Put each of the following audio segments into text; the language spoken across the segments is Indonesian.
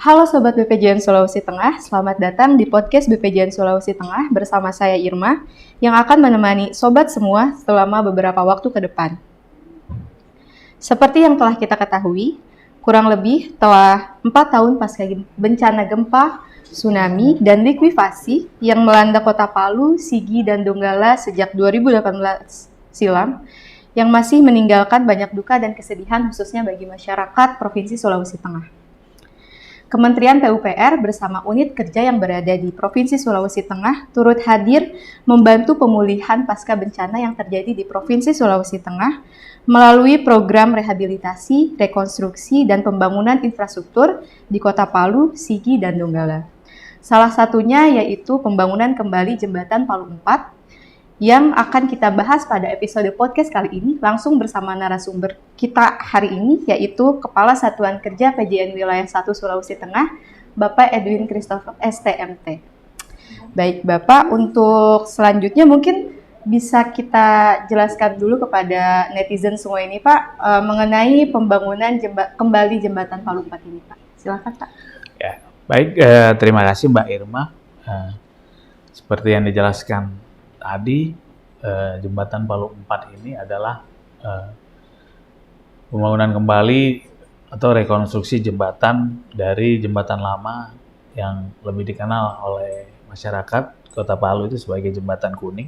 Halo Sobat BPJN Sulawesi Tengah, selamat datang di podcast BPJN Sulawesi Tengah bersama saya Irma yang akan menemani Sobat semua selama beberapa waktu ke depan. Seperti yang telah kita ketahui, kurang lebih telah 4 tahun pasca bencana gempa, tsunami, dan likuifasi yang melanda kota Palu, Sigi, dan Donggala sejak 2018 silam, yang masih meninggalkan banyak duka dan kesedihan khususnya bagi masyarakat Provinsi Sulawesi Tengah. Kementerian PUPR bersama unit kerja yang berada di Provinsi Sulawesi Tengah turut hadir membantu pemulihan pasca bencana yang terjadi di Provinsi Sulawesi Tengah melalui program rehabilitasi, rekonstruksi, dan pembangunan infrastruktur di Kota Palu, Sigi, dan Donggala. Salah satunya yaitu pembangunan kembali Jembatan Palu 4 yang akan kita bahas pada episode podcast kali ini langsung bersama narasumber kita hari ini, yaitu Kepala Satuan Kerja PJN Wilayah 1 Sulawesi Tengah, Bapak Edwin Christopher STMT. Baik Bapak, untuk selanjutnya mungkin bisa kita jelaskan dulu kepada netizen semua ini Pak, mengenai pembangunan kembali Jembatan Palu 4 ini Pak. Silakan Pak. Ya, baik, terima kasih Mbak Irma. Seperti yang dijelaskan tadi, Jembatan Palu 4 ini adalah pembangunan kembali atau rekonstruksi jembatan dari jembatan lama yang lebih dikenal oleh masyarakat Kota Palu itu sebagai Jembatan Kuning.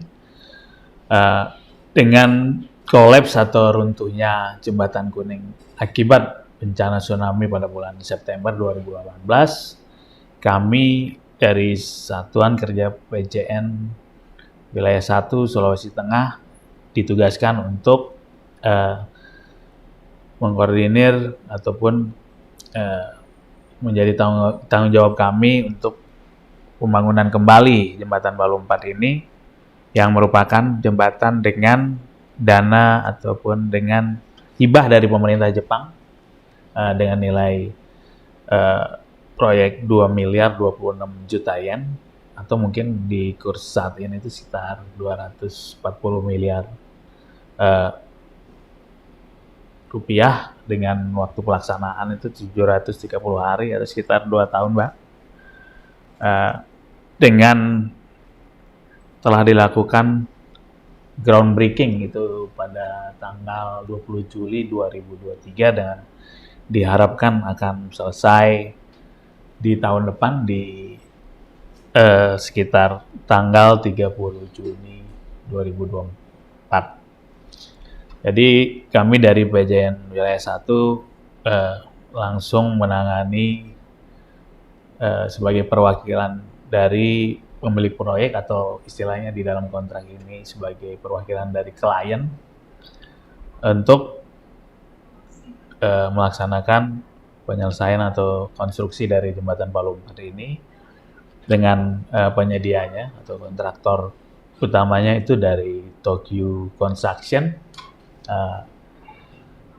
Dengan kolaps atau runtuhnya Jembatan Kuning akibat bencana tsunami pada bulan September 2018, kami dari Satuan Kerja PJN Wilayah 1 Sulawesi Tengah ditugaskan untuk mengkoordinir ataupun menjadi tanggung jawab kami untuk pembangunan kembali Jembatan Palu 4 ini yang merupakan jembatan dengan dana ataupun dengan hibah dari pemerintah Jepang dengan nilai proyek 2 miliar 26 juta yen, atau mungkin di kurs saat ini itu sekitar 240 miliar rupiah, dengan waktu pelaksanaan itu 730 hari atau sekitar 2 tahun Mbak. Dengan telah dilakukan groundbreaking itu pada tanggal 20 Juli 2023 dengan diharapkan akan selesai di tahun depan di sekitar tanggal 30 Juni 2024. Jadi kami dari PJN Wilayah 1 langsung menangani sebagai perwakilan dari pemilik proyek, atau istilahnya di dalam kontrak ini sebagai perwakilan dari klien, untuk melaksanakan penyelesaian atau konstruksi dari Jembatan Palu 4 ini dengan penyedianya atau kontraktor utamanya itu dari Tokyo Construction,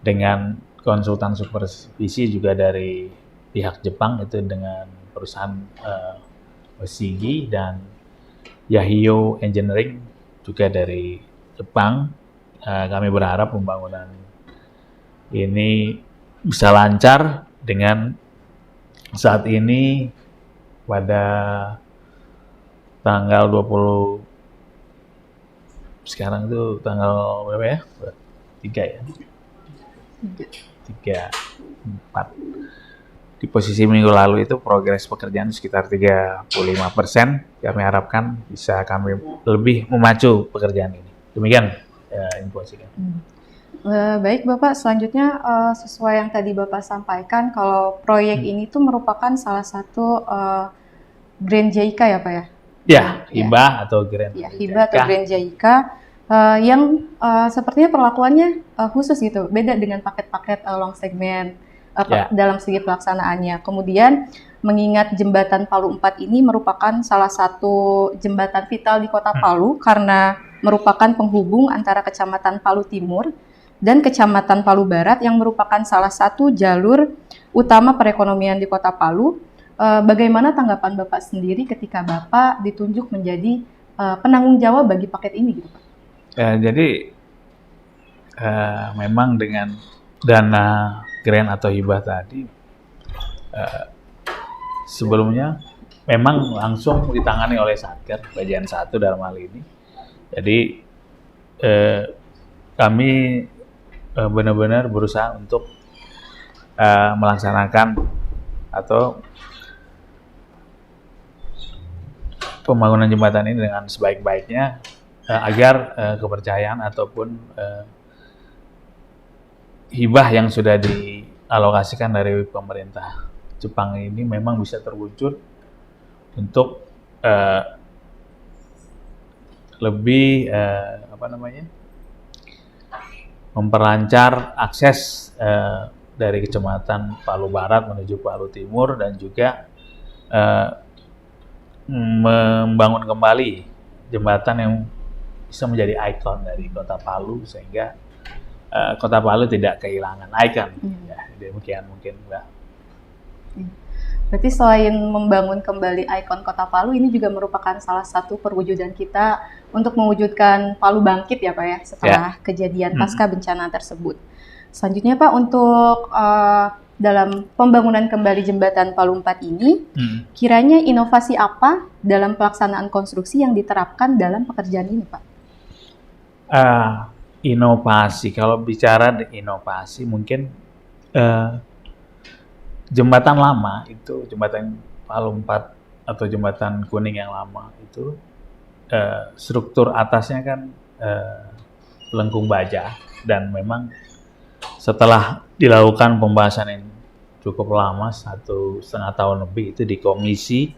dengan konsultan supervisi juga dari pihak Jepang itu dengan perusahaan Osigi, dan Yahio Engineering juga dari Jepang. Kami berharap pembangunan ini bisa lancar dengan saat ini pada tanggal 20, sekarang itu tanggal berapa ya? 3 ya? 3, 4. Di posisi minggu lalu itu progres pekerjaan sekitar 35%. Kami harapkan bisa kami lebih memacu pekerjaan ini. Demikian informasinya. Baik Bapak, selanjutnya sesuai yang tadi Bapak sampaikan, kalau proyek ini tuh merupakan salah satu Grand JICA ya Pak ya? Ya, hibah atau Grand Ya, JICA. hibah atau Grand JICA yang sepertinya perlakuannya khusus gitu, beda dengan paket-paket long segment dalam segi pelaksanaannya. Kemudian mengingat jembatan Palu 4 ini merupakan salah satu jembatan vital di Kota Palu karena merupakan penghubung antara Kecamatan Palu Timur dan Kecamatan Palu Barat yang merupakan salah satu jalur utama perekonomian di Kota Palu. Bagaimana tanggapan Bapak sendiri ketika Bapak ditunjuk menjadi penanggung jawab bagi paket ini gitu Pak? Jadi memang dengan dana grant atau hibah tadi sebelumnya memang langsung ditangani oleh Satker Bagian 1 dalam hal ini. Jadi kami benar-benar berusaha untuk melaksanakan atau pembangunan jembatan ini dengan sebaik-baiknya agar kepercayaan ataupun hibah yang sudah dialokasikan dari pemerintah Jepang ini memang bisa terwujud untuk lebih memperlancar akses dari Kecamatan Palu Barat menuju Palu Timur dan juga membangun kembali jembatan yang bisa menjadi ikon dari Kota Palu sehingga Kota Palu tidak kehilangan ikon. Ya, demikian mungkin Mbak. Berarti selain membangun kembali ikon Kota Palu, ini juga merupakan salah satu perwujudan kita untuk mewujudkan Palu bangkit ya Pak ya, setelah kejadian pasca bencana tersebut. Selanjutnya Pak, untuk dalam pembangunan kembali jembatan Palu 4 ini, kiranya inovasi apa dalam pelaksanaan konstruksi yang diterapkan dalam pekerjaan ini Pak? Inovasi, kalau bicara inovasi mungkin jembatan lama itu, jembatan Palu 4 atau jembatan kuning yang lama itu struktur atasnya kan lengkung baja dan memang setelah dilakukan pembahasan yang cukup lama 1,5 tahun lebih itu di Komisi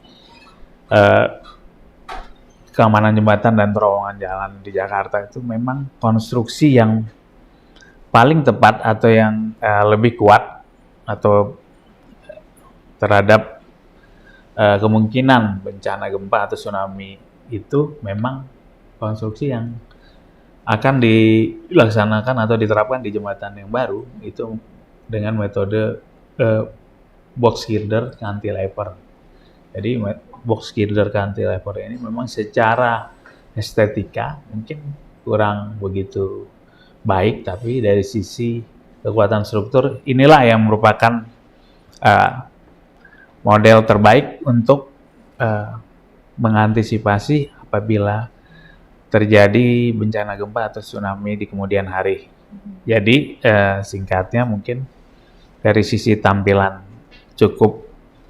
Keamanan Jembatan dan Terowongan Jalan di Jakarta itu memang konstruksi yang paling tepat atau yang lebih kuat atau terhadap kemungkinan bencana gempa atau tsunami itu memang konstruksi yang akan dilaksanakan atau diterapkan di jembatan yang baru itu dengan metode box girder cantilever. Jadi box girder cantilever ini memang secara estetika mungkin kurang begitu baik, tapi dari sisi kekuatan struktur inilah yang merupakan model terbaik untuk mengantisipasi apabila terjadi bencana gempa atau tsunami di kemudian hari. Jadi singkatnya mungkin dari sisi tampilan cukup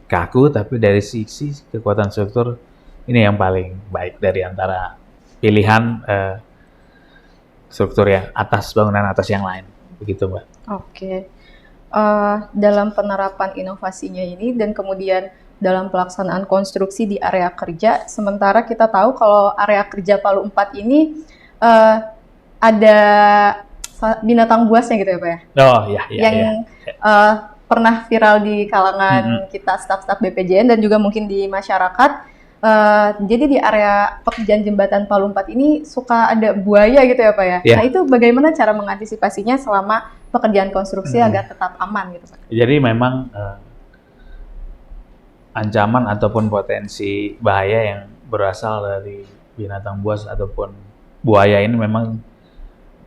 kaku, tapi dari sisi kekuatan struktur ini yang paling baik dari antara pilihan struktur yang atas, bangunan atas yang lain. Begitu Mbak. Oke. Dalam penerapan inovasinya ini dan kemudian dalam pelaksanaan konstruksi di area kerja, sementara kita tahu kalau area kerja Palu 4 ini ada binatang buasnya gitu ya Pak ya? Oh iya. Yang pernah viral di kalangan kita staf-staf BPJN dan juga mungkin di masyarakat. Jadi di area pekerjaan jembatan Palu 4 ini suka ada buaya gitu ya Pak ya? Nah itu bagaimana cara mengantisipasinya selama pekerjaan konstruksi agar tetap aman gitu Pak? Jadi memang ancaman ataupun potensi bahaya yang berasal dari binatang buas ataupun buaya ini memang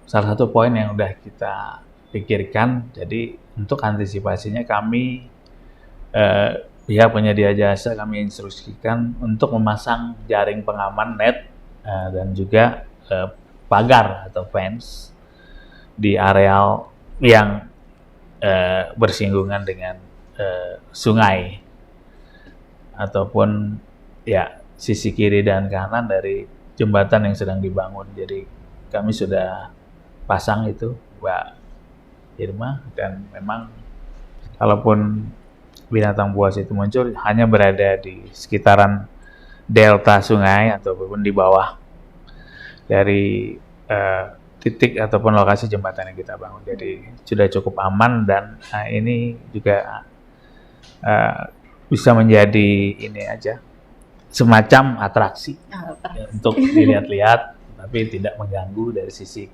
salah satu poin yang udah kita pikirkan. Jadi untuk antisipasinya kami pihak penyedia jasa kami instruksikan untuk memasang jaring pengaman net dan juga pagar atau fence di areal yang bersinggungan dengan sungai ataupun ya sisi kiri dan kanan dari jembatan yang sedang dibangun. Jadi kami sudah pasang itu, Mbak Irma, dan memang kalaupun binatang buas itu muncul hanya berada di sekitaran delta sungai ataupun di bawah dari titik ataupun lokasi jembatan yang kita bangun. Jadi sudah cukup aman, dan ini juga bisa menjadi ini aja semacam atraksi untuk dilihat-lihat, tapi tidak mengganggu dari sisi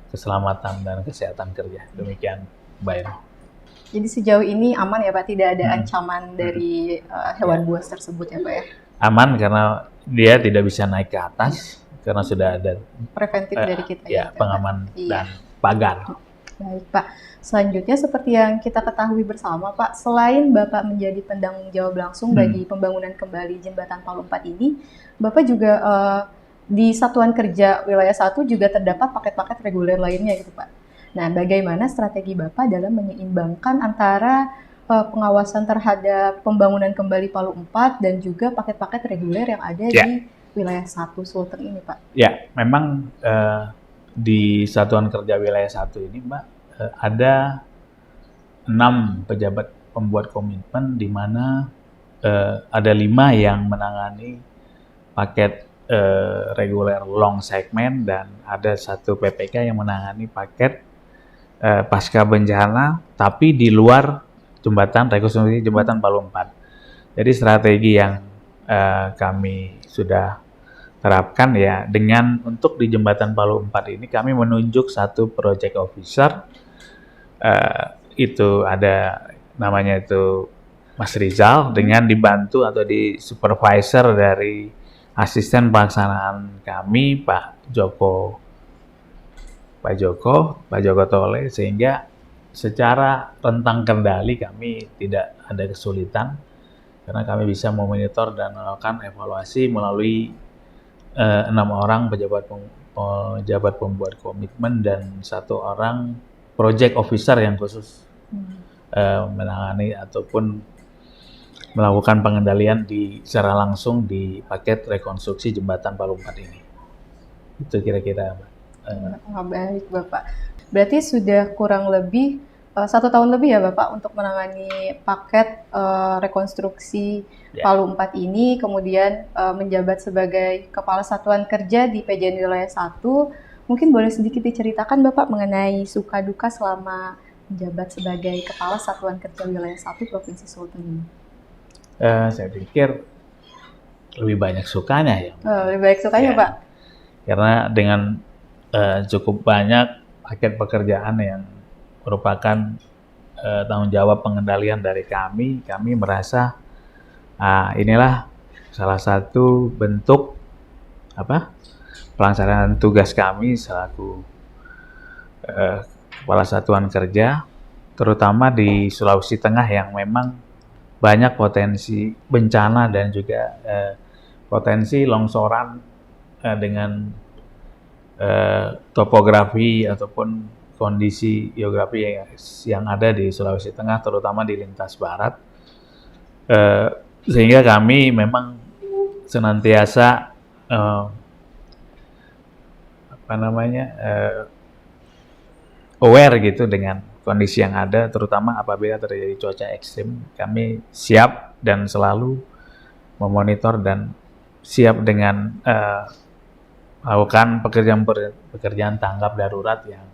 keselamatan dan kesehatan kerja. Demikian, Mbak Irma. Jadi sejauh ini aman ya Pak, tidak ada ancaman dari hewan buas tersebut ya Pak ya? Aman karena dia tidak bisa naik ke atas karena sudah ada preventif dari kita ya, pengaman dan pagar. Baik Pak, selanjutnya seperti yang kita ketahui bersama Pak, selain Bapak menjadi penanggung jawab langsung bagi pembangunan kembali Jembatan Palu 4 ini, Bapak juga di Satuan Kerja Wilayah 1 juga terdapat paket-paket reguler lainnya gitu Pak. Nah, bagaimana strategi Bapak dalam menyeimbangkan antara pengawasan terhadap pembangunan kembali Palu 4 dan juga paket-paket reguler yang ada di Wilayah 1 Sulteng ini Pak? Ya, memang di Satuan Kerja Wilayah 1 ini, Mbak, ada 6 pejabat pembuat komitmen, di mana ada 5 yang menangani paket reguler long segment, dan ada 1 PPK yang menangani paket pasca bencana, tapi di luar jembatan rekonstruksi Jembatan Palu 4. Jadi strategi yang kami sudah terapkan ya, dengan untuk di Jembatan Palu 4 ini kami menunjuk 1 project officer, itu ada namanya itu Mas Rizal, dengan dibantu atau di supervisor dari asisten pelaksanaan kami Pak Joko Tole, sehingga secara rentang kendali kami tidak ada kesulitan karena kami bisa memonitor dan melakukan evaluasi melalui 6 orang pejabat pembuat komitmen dan 1 orang project officer yang khusus menangani ataupun melakukan pengendalian secara langsung di paket rekonstruksi Jembatan Palu 4 ini. Itu kira-kira. Baik Bapak. Berarti sudah kurang lebih 1 tahun lebih ya Bapak untuk menangani paket rekonstruksi Palu 4 ini, kemudian menjabat sebagai Kepala Satuan Kerja di PJN Wilayah 1. Mungkin boleh sedikit diceritakan Bapak mengenai suka duka selama menjabat sebagai Kepala Satuan Kerja Wilayah 1 Provinsi Sulteng ini? Saya pikir lebih banyak sukanya ya. Lebih banyak sukanya Pak? Karena dengan cukup banyak paket pekerjaan yang merupakan tanggung jawab pengendalian dari kami merasa inilah salah satu bentuk pelaksanaan tugas kami selaku Kepala Satuan Kerja, terutama di Sulawesi Tengah yang memang banyak potensi bencana dan juga potensi longsoran dengan topografi ataupun kondisi geografi yang ada di Sulawesi Tengah, terutama di lintas barat, sehingga kami memang senantiasa aware gitu dengan kondisi yang ada, terutama apabila terjadi cuaca ekstrim. Kami siap dan selalu memonitor dan siap dengan melakukan pekerjaan tanggap darurat yang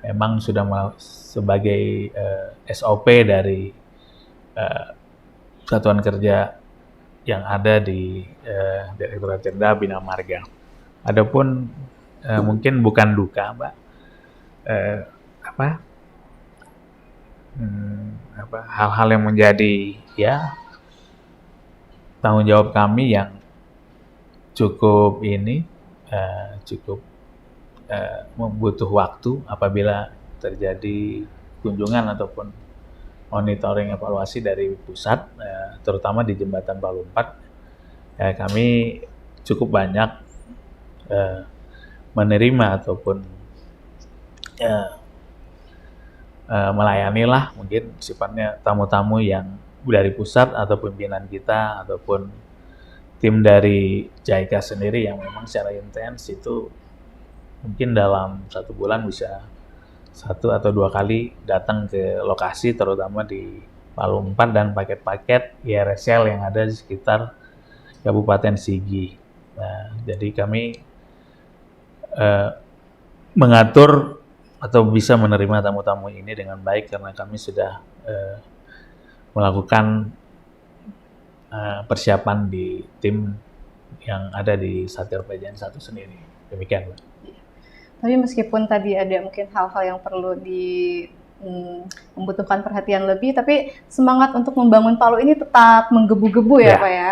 memang sudah sebagai SOP dari Satuan Kerja yang ada di Direktorat Jenderal Bina Marga. Adapun mungkin bukan duka, Mbak, hal-hal yang menjadi tanggung jawab kami yang cukup membutuh waktu apabila terjadi kunjungan ataupun monitoring evaluasi dari pusat, terutama di Jembatan Palu 4. Kami cukup banyak menerima ataupun melayani lah, mungkin sifatnya tamu-tamu yang dari pusat atau pimpinan kita ataupun tim dari JICA sendiri yang memang secara intens itu mungkin dalam 1 bulan bisa 1 atau 2 kali datang ke lokasi, terutama di Palu 4 dan paket-paket IRSL yang ada di sekitar Kabupaten Sigi. Nah, jadi kami mengatur atau bisa menerima tamu-tamu ini dengan baik karena kami sudah melakukan persiapan di tim yang ada di Satker PJN 1 sendiri. Demikian, Mbak. Tapi meskipun tadi ada mungkin hal-hal yang perlu membutuhkan perhatian lebih, tapi semangat untuk membangun Palu ini tetap menggebu-gebu ya, Pak ya?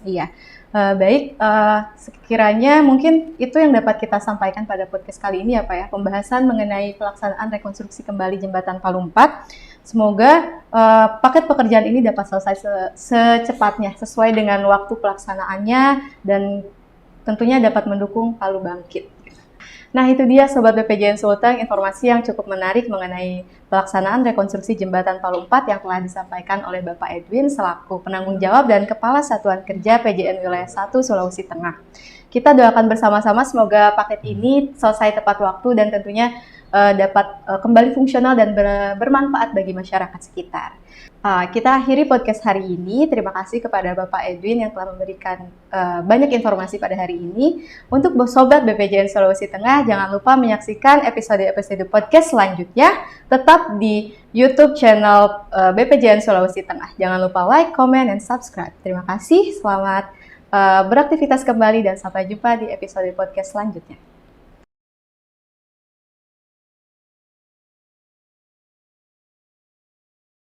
Iya. Baik, sekiranya mungkin itu yang dapat kita sampaikan pada podcast kali ini ya Pak ya, pembahasan mengenai pelaksanaan rekonstruksi kembali Jembatan Palu 4. Semoga paket pekerjaan ini dapat selesai secepatnya, sesuai dengan waktu pelaksanaannya, dan tentunya dapat mendukung Palu Bangkit. Nah, itu dia Sobat BPJN Sulteng, informasi yang cukup menarik mengenai pelaksanaan rekonstruksi Jembatan Palu 4 yang telah disampaikan oleh Bapak Edwin selaku penanggung jawab dan Kepala Satuan Kerja PJN Wilayah 1 Sulawesi Tengah. Kita doakan bersama-sama semoga paket ini selesai tepat waktu dan tentunya dapat kembali fungsional dan bermanfaat bagi masyarakat sekitar. Kita akhiri podcast hari ini. Terima kasih kepada Bapak Edwin yang telah memberikan banyak informasi pada hari ini. Untuk Sobat BPJN Sulawesi Tengah, jangan lupa menyaksikan episode-episode podcast selanjutnya tetap di YouTube channel BPJN Sulawesi Tengah. Jangan lupa like, comment, dan subscribe. Terima kasih, selamat beraktivitas kembali dan sampai jumpa di episode podcast selanjutnya.